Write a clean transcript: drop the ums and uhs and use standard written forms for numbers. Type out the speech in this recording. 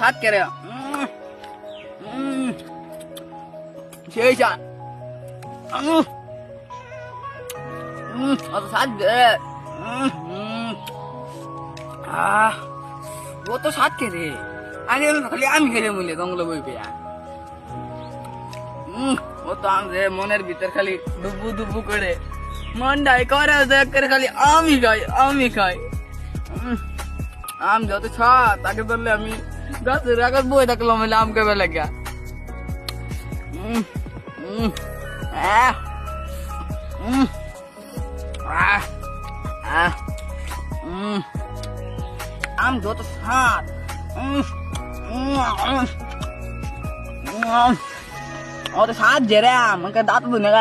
স্বাদ কে রে সেই স্বাদ অত স্বাদ ও তো স্বাদ কে রে আগে খালি আমি খেলে মুলে জঙ্গলে বই পেয়া ও তো আম রে মনের ভিতর খালি ডুবু ডুবু করে মনটাই করে করে খালি আমি খাই আম যত স্বাদ তাকে ধরলে আমি গাছের আগে বই থাকলাম আম কেবে লাগা আম যত স্বাদ অত স্বাদ জেরে আম দাঁত বুনে